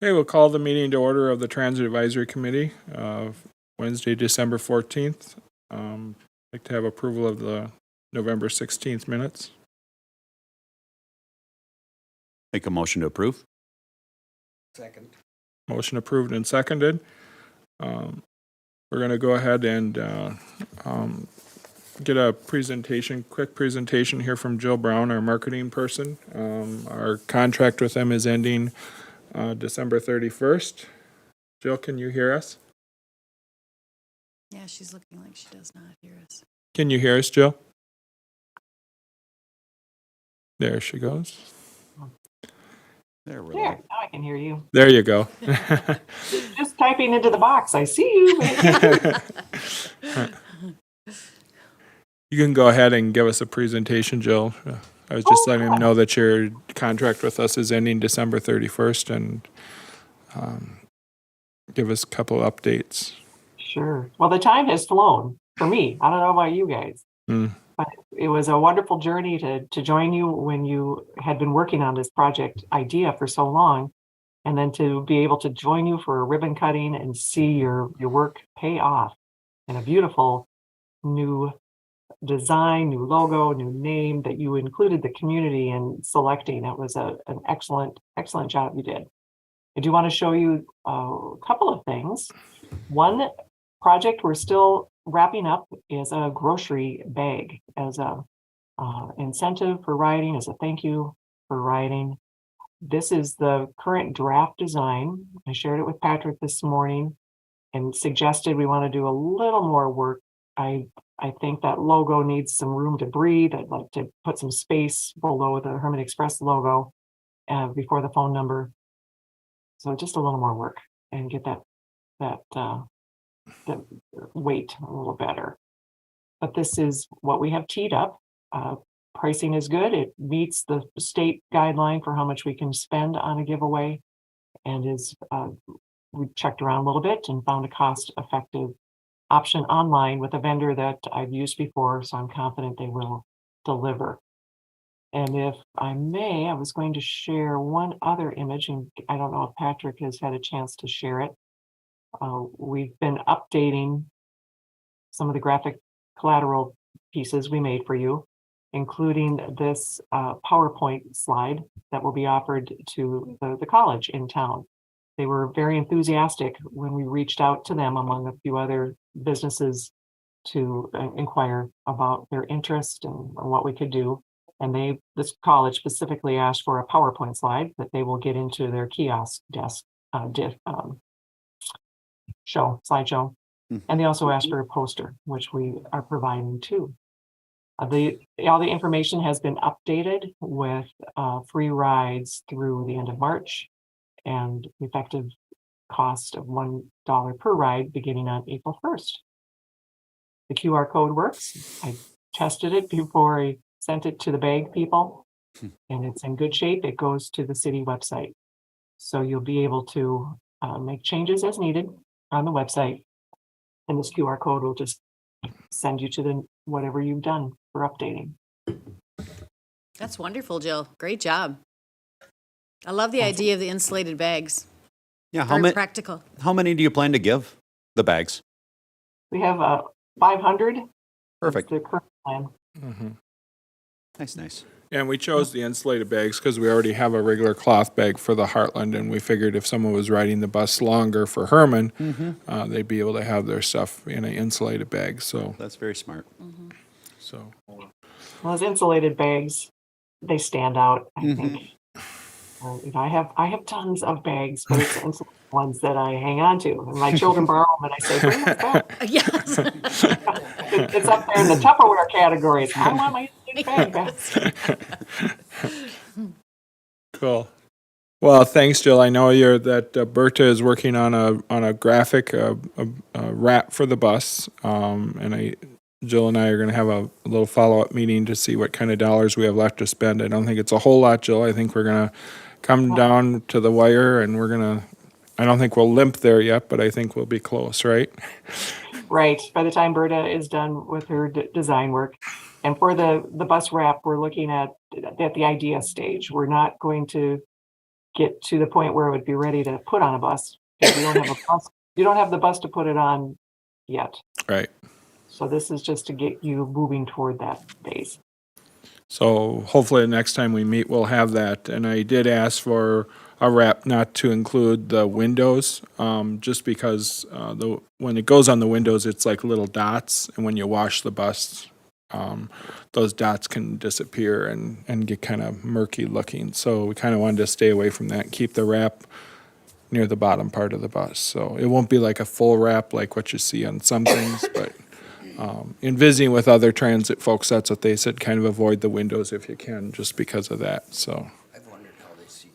Okay, we'll call the meeting to order of the Transit Advisory Committee of Wednesday, December 14th. I'd like to have approval of the November 16th minutes. Make a motion to approve. Second. Motion approved and seconded. We're going to go ahead and get a quick presentation here from Jill Brown, our marketing person. Our contract with them is ending December 31st. Jill, can you hear us? Yeah, she's looking like she does not hear us. Can you hear us, Jill? There she goes. There we're There, live. now I can hear you. There you go. Just typing into the box. I see you. You can go ahead and give us a presentation, Jill. I was just letting them know that your contract with us is ending December 31st and give us a couple updates. Sure. Well, the time has flown for me. I don't know about you guys, Mm. but it was a wonderful journey to join you when you had been working on this project idea for so long. And then to be able to join you for a ribbon cutting and see your work pay off in a beautiful new design, new logo, new name that you included the community in selecting. It was an excellent job you did. I do want to show you a couple of things. One project we're still wrapping up is a grocery bag as a incentive for riding, as a thank you for riding. This is the current draft design. I shared it with Patrick this morning and suggested we want to do a little more work. I think that logo needs some room to breathe. I'd like to put some space below the Herman Express logo before the phone number. So just a little more work and get that weight a little better. But this is what we have teed up. Pricing is good. It meets the state guideline for how much we can spend on a giveaway, and we checked around a little bit and found a cost-effective option online with a vendor that I've used before, so I'm confident they will deliver. And if I may, I was going to share one other image, and I don't know if Patrick has had a chance to share it. We've been updating some of the graphic collateral pieces we made for you, including this PowerPoint slide that will be offered to the college in town. They were very enthusiastic when we reached out to them, among a few other businesses, to inquire about their interest and what we could do. And this college specifically asked for a PowerPoint slide that they will get into their kiosk desk slideshow. And they also asked for a poster, which we are providing too. All the information has been updated with free rides through the end of March and effective cost of $1 per ride beginning on April 1st. The QR code works. I tested it before I sent it to the bag people, and it's in good shape. It goes to the city website. So you'll be able to make changes as needed on the website. And this QR code will just send you to whatever you've done for updating. That's wonderful, Jill. Great job. I love the idea of the insulated bags. Yeah, Very practical. How many do you plan to give the bags? We have 500. Perfect. That's the current plan. Mm-hmm. Nice. And we chose the insulated bags because we already have a regular cloth bag for the Heartland, and we figured if someone was riding the bus longer for Herman, they'd be able to have their stuff in an insulated bag. So That's very smart. so Those insulated bags, they stand out, I think. I have tons of bags, but it's the insulated ones that I hang on to. And my children borrow them, and I say, bring them back. Yes. It's up there in the Tupperware categories. I want my insulated bag back. cool. Well, thanks, Jill. I know that Berta is working on a graphic, a wrap for the bus, and Jill and I are going to have a little follow-up meeting to see what kind of dollars we have left to spend. I don't think it's a whole lot, Jill. I think we're going to come down to the wire, and I don't think we'll limp there yet, but I think we'll be close, right? Right. By the time Berta is done with her design work. And for the bus wrap, we're looking at the idea stage. We're not going to get to the point where it would be ready to put on a bus. Because you don't have a bus, you don't have the bus to put it on yet. Right. So this is just to get you moving toward that phase. So hopefully the next time we meet, we'll have that. And I did ask for a wrap not to include the windows, just because when it goes on the windows, it's like little dots. And when you wash the bus, those dots can disappear and get kind of murky looking. So we kind of wanted to stay away from that, keep the wrap near the bottom part of the bus. So it won't be like a full wrap like what you see on some things, but in visiting with other transit folks, that's what they said, kind of avoid the windows if you can, just because of that, so. I've wondered how they see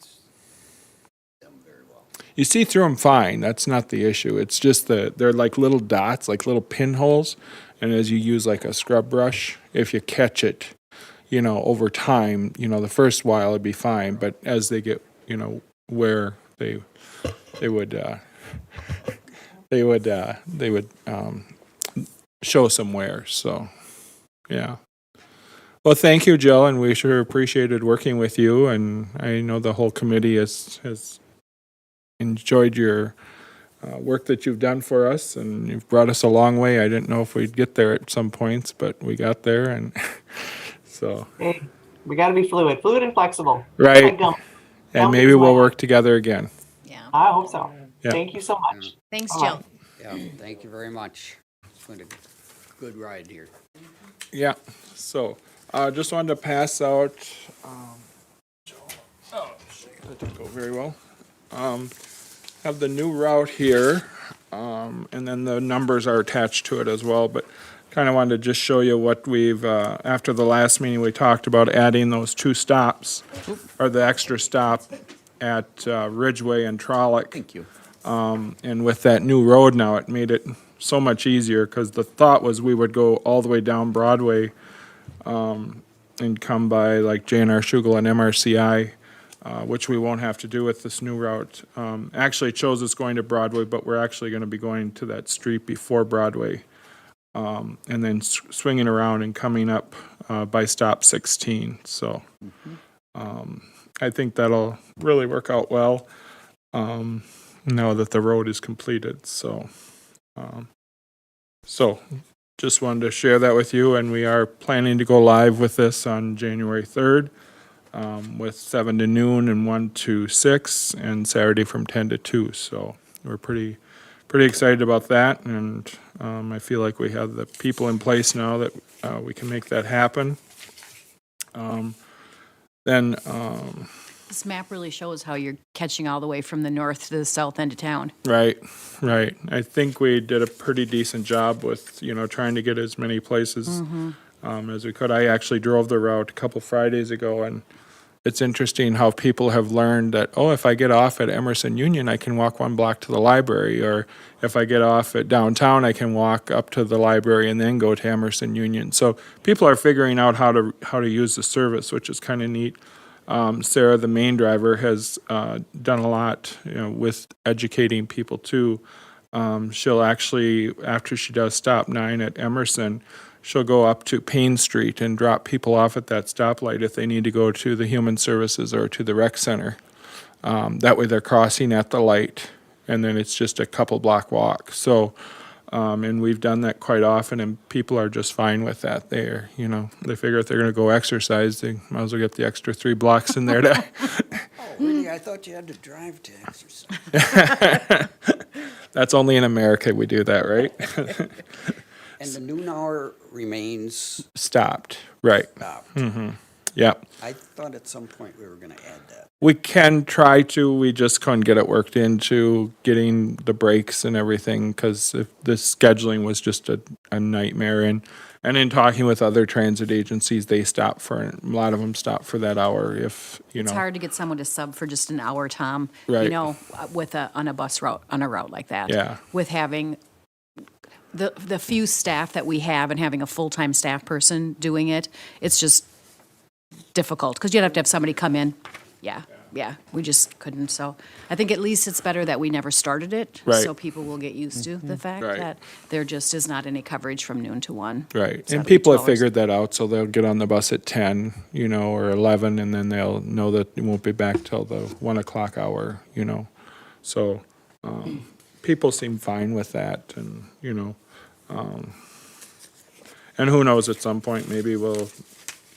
them very well. You see through them fine, that's not the issue. It's just they're like little dots, like little pinholes, and as you use like a scrub brush, if you catch it, over time, the first while it'd be fine, but as they get, where they would show some wear, so, yeah. Well, thank you, Jill, and we sure appreciated working with you, and I know the whole committee has enjoyed your work that you've done for us, and you've brought us a long way. I didn't know if we'd get there at some points, but we got there, and so. Hey, we got to be fluid and flexible. Right, Like gum. and Gum maybe is we'll my- work together again. Yeah. I hope so. Yeah. Thank you so much. Thanks, All Jill. right. Yeah, thank you very much. It's been a good ride here. Yeah, so, just wanted to pass out, that didn't go very well. Have the new route here, and then the numbers are attached to it as well, but kind of wanted to just show you what we've, after the last meeting, we talked about adding those 2 stops, or the extra stop at Ridgeway and Trolloc. Thank you. And with that new road now, it made it so much easier, because the thought was we would go all the way down Broadway and come by like J&R Schugle and MRCI, which we won't have to do with this new route. Actually, it shows us going to Broadway, but we're actually going to be going to that street before Broadway, and then swinging around and coming up by stop 16. So I think that'll really work out well now that the road is completed. So just wanted to share that with you, and we are planning to go live with this on January 3rd, with 7 to noon and 1 to 6, and Saturday from 10 to 2. So we're pretty excited about that, and I feel like we have the people in place now that we can make that happen. This map really shows how you're catching all the way from the north to the south end of town. Right. I think we did a pretty decent job with, trying to get as many places as we could. I actually drove the route a couple Fridays ago, and it's interesting how people have learned that, if I get off at Emerson Union, I can walk 1 block to the library, or if I get off at downtown, I can walk up to the library and then go to Emerson Union. So people are figuring out how to use the service, which is kind of neat. Sarah, the main driver, has done a lot, with educating people too. She'll actually, after she does stop 9 at Emerson, she'll go up to Payne Street and drop people off at that stoplight if they need to go to the Human Services or to the rec center. That way they're crossing at the light, and then it's just a couple block walk. So, and we've done that quite often, and people are just fine with that. They figure if they're going to go exercise, they might as well get the extra 3 blocks in there to. Oh, really? I thought you had to drive to exercise. That's only in America we do that, right? And the noon hour remains Stopped, right? stopped. Yeah. I thought at some point we were going to add that. We can try to, we just couldn't get it worked into getting the breaks and everything, because the scheduling was just a nightmare. And in talking with other transit agencies, they stop a lot of them stop for that hour if, It's hard to get someone to sub for just an hour, Tom. Right. On a bus route, on a route like that. Yeah. With having the few staff that we have and having a full-time staff person doing it, it's just difficult, because you'd have to have somebody come in. Yeah. yeah, we just couldn't. So I think at least it's better that we never started it. Right. So people will get used to the fact Right. that there just is not any coverage from noon to 1. Right. 7 And to people 2 have hours. figured that out, so they'll get on the bus at 10, or 11, and then they'll know that it won't be back till the 1 o'clock hour, So, people seem fine with that, and, and who knows, at some point, maybe we'll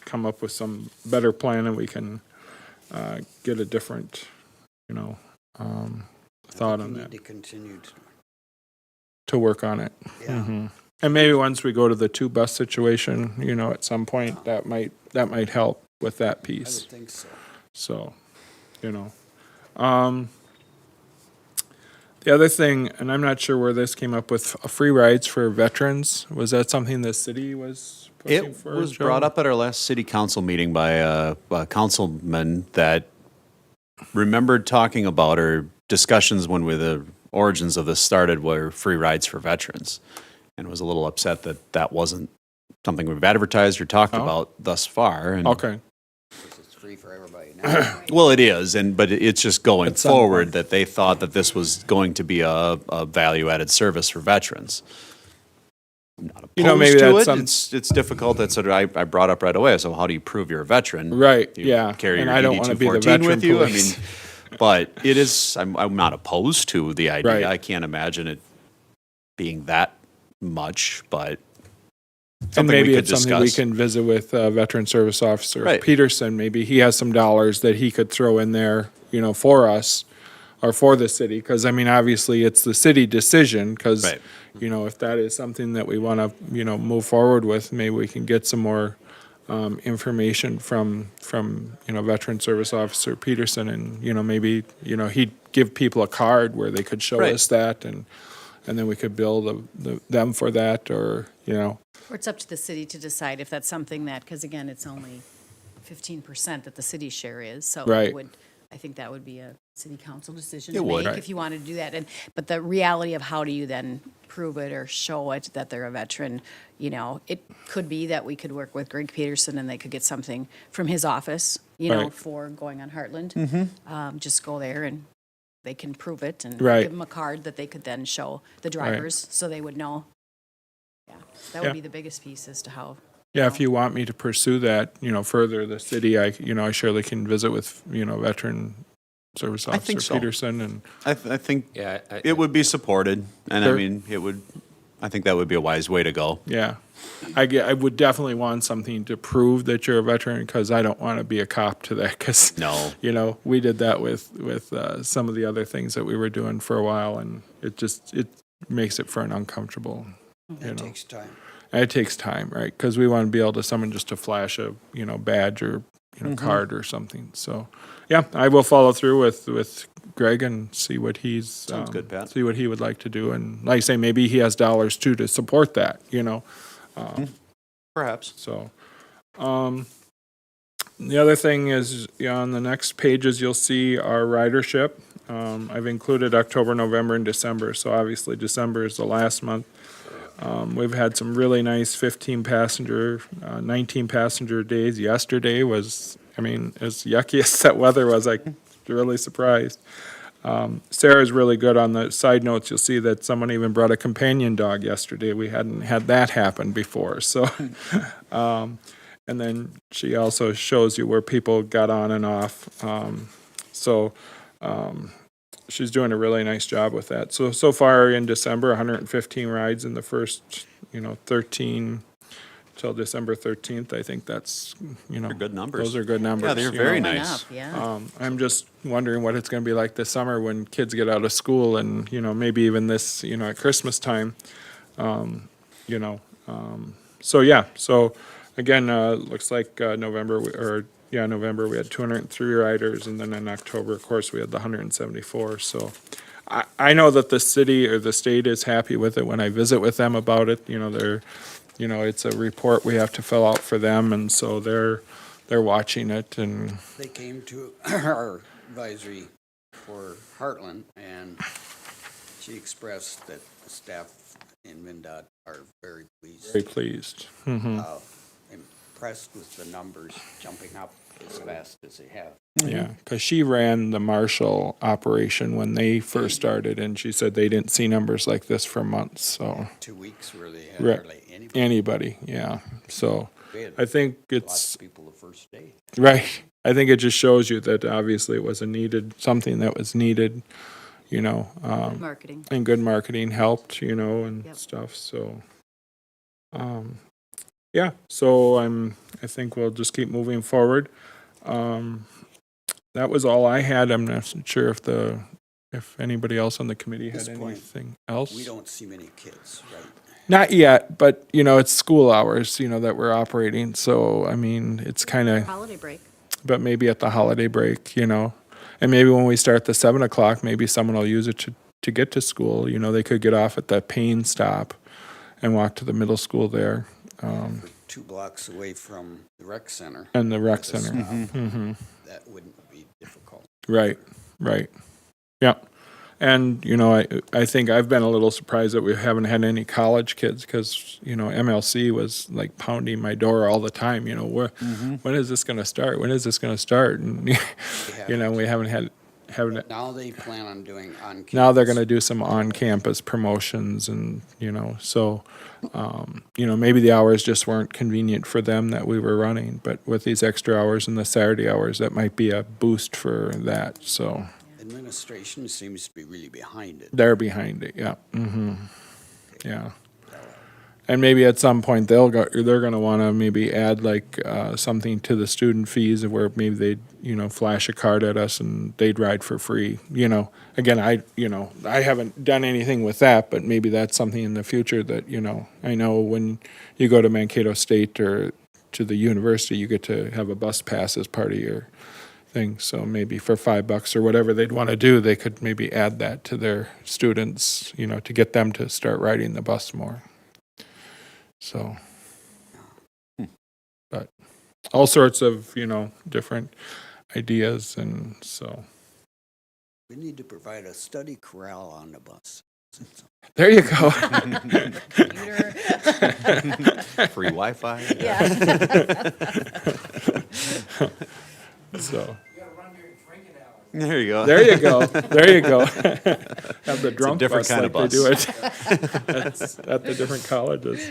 come up with some better plan and we can get a different, thought on You that, need to continue to work on it. yeah. And maybe once we go to the 2 bus situation, at some point, that might help with that I piece. would think so. So, the other thing, and I'm not sure where this came up with, free rides for veterans. Was that something the city was pushing It for? was Joe? brought up at our last city council meeting by a councilman that remembered talking about, or discussions when the origins of this started were free rides for veterans, and was a little upset that that wasn't something we've advertised or talked Oh. about thus far. And Okay. Because it's free for everybody now. well, it is, but it's just going At some forward point. that they thought that this was going to be a value-added service for veterans. I'm not opposed maybe to that's it. It's difficult. That's what I brought up right away. So how do you prove you're a veteran? Right, You yeah. Carry And your I don't DD wanna be the 214 with veteran you. police. I mean, but it is. I'm not opposed to the idea. Right. I can't imagine it being that much, but And something maybe we could it's something we discuss. can visit with Veteran Service Officer Right. Peterson. Maybe he has some dollars that he could throw in there, for us or for the city. Because, obviously, it's the city decision. Because, Right. if that is something that we want to, move forward with, maybe we can get some more information from Veteran Service Officer Peterson. And, maybe, he'd give people a card where they could show Right. us that. And then we could bill them for that, or. Or it's up to the city to decide if that's something that, because again, it's only 15% that the city share is. So Right. I think that would be a city council decision It to would. make Right. if you wanted to do that. But the reality of how do you then prove it or show it that they're a veteran, it could be that we could work with Greg Peterson and they could get something from his office, Right. for going on Heartland. Just go there and they can prove it and Right. give them a card that they could then show the drivers so they would know. Yeah, that would Yeah. be the biggest piece as to how. Yeah, if you want me to pursue that, further, the city, I surely can visit with, Veteran Service I think Officer so. Peterson, and, I think Yeah, it would be supported, and Sure. I mean, it would. I think that would be a wise way to go. yeah. I would definitely want something to prove that you're a veteran, because I don't want to be a cop to that, because, No. we did that with some of the other things that we were doing for a while, and it makes it for an uncomfortable, That takes time. And it takes time, right? Because we want to be able to someone just to flash a badge or card or something. So, yeah, I will follow through with Greg and see what he's Sounds good, Pat. see what he would like to do, and like I say, maybe he has dollars too to support that. Perhaps. So, the other thing is, on the next pages, you'll see our ridership. I've included October, November, and December. So obviously December is the last month. We've had some really nice 15 passenger, 19 passenger days. Yesterday was, as yucky as that weather was, I was really surprised. Sarah's really good on the side notes. You'll see that someone even brought a companion dog yesterday. We hadn't had that happen before. So, and then she also shows you where people got on and off. She's doing a really nice job with that. So far in December, 115 rides in the first, 13 till December 13th. I think that's, They're good numbers. those are good numbers. Yeah, they're you very know. Going nice. up, yeah. I'm just wondering what it's going to be like this summer when kids get out of school, and, maybe even this, at Christmas time. So yeah, so again, looks like November, November we had 203 riders, and then in October, of course, we had the 174. So I know that the city or the state is happy with it when I visit with them about it. They're, it's a report we have to fill out for them, and so they're watching it, and They came to our advisory for Heartland, and she expressed that the staff in MnDOT are very pleased. very pleased. Mhm. Impressed with the numbers jumping up as fast as they have. Yeah, because she ran the Marshall operation when they first started, and she said they didn't see numbers like this for months, so. 2 weeks where they had Right. hardly anybody. Anybody, yeah, so We had I think lots it's, of people the first day. right, I think it just shows you that obviously it was something that was needed, Marketing. and good marketing helped, and Yep. stuff, so. Yeah, so I think we'll just keep moving forward. That was all I had. I'm not sure if anybody else on the committee had This point, anything else. We don't see many kids, right? Not yet, but it's school hours, that we're operating. So, I mean, it's kind of, Holiday break. but maybe at the holiday break, and maybe when we start the 7 o'clock, maybe someone will use it to get to school. They could get off at that Payne stop and walk to the middle school there. We're 2 blocks away from the rec center. And the rec With a center. stop. That wouldn't be difficult. Right. Yeah. And, I think I've been a little surprised that we haven't had any college kids because, MLC was like pounding my door all the time, when is this going to start? When is this going to start? And, we haven't. Now they plan on doing on-campus. Now they're going to do some on-campus promotions and, so, maybe the hours just weren't convenient for them that we were running. But with these extra hours and the Saturday hours, that might be a boost for that. So Administration seems to be really behind it. they're behind it. Yeah. Yeah. And maybe at some point they're going to want to maybe add like something to the student fees where maybe they'd, flash a card at us and they'd ride for free. Again, I haven't done anything with that, but maybe that's something in the future that, I know when you go to Mankato State or to the university, you get to have a bus pass as part of your thing. So maybe for $5 or whatever they'd want to do, they could maybe add that to their students, to get them to start riding the bus more. So, but all sorts of, different ideas. And so We need to provide a study corral on the bus. there you go. Computer. Free Wi-Fi. Yeah. So There you go. there you go. There you go. Have the drunk different bus kind like of bus. they do it at the different colleges.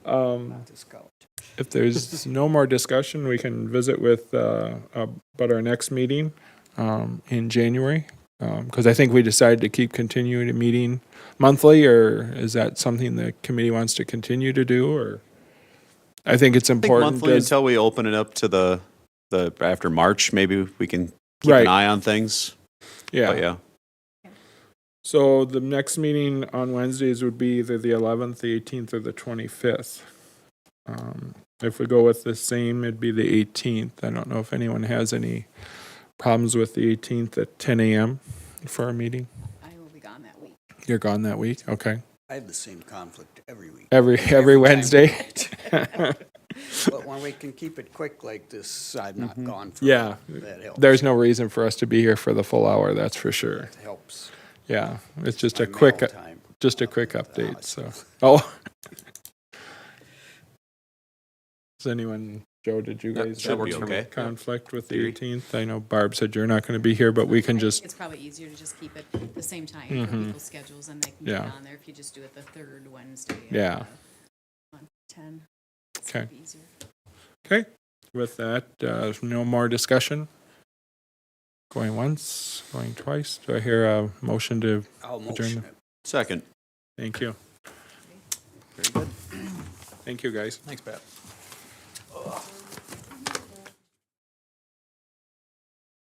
Not this college. If there's no more discussion, we can visit with about our next meeting in January. Because I think we decided to keep continuing to meeting monthly, or is that something the committee wants to continue to do? Or I think it's I think important. monthly as- until we open it up to the after March, maybe we can keep Right. an eye on things. yeah. But yeah. So the next meeting on Wednesdays would be either the 11th, the 18th, or the 25th. If we go with the same, it'd be the 18th. I don't know if anyone has any problems with the 18th at 10 a.m. for a meeting. I will be gone that week. You're gone that week? Okay. I have the same conflict every week. Every time. Wednesday? But when we can keep it quick like this, I'm not gone for Yeah. that helps. There's no reason for us to be here for the full hour, that's for sure. That helps. Yeah, it's just My a quick, mail time. update, so. Oh. Does anyone, Joe, did you guys should have be any okay. conflict with the 18th? I know Barb said you're not going to be here, but we can I think just, it's probably easier to just keep it the same time for people's schedules and they can get Yeah. on there if you just do it the third Wednesday. at, Yeah. On 10. It's Okay. gonna be easier. okay. With that, no more discussion? Going once, going twice. Do I hear a motion to, I'll Adjourn. motion it. Second. thank you. Very good. Thank you, guys. Thanks, Pat.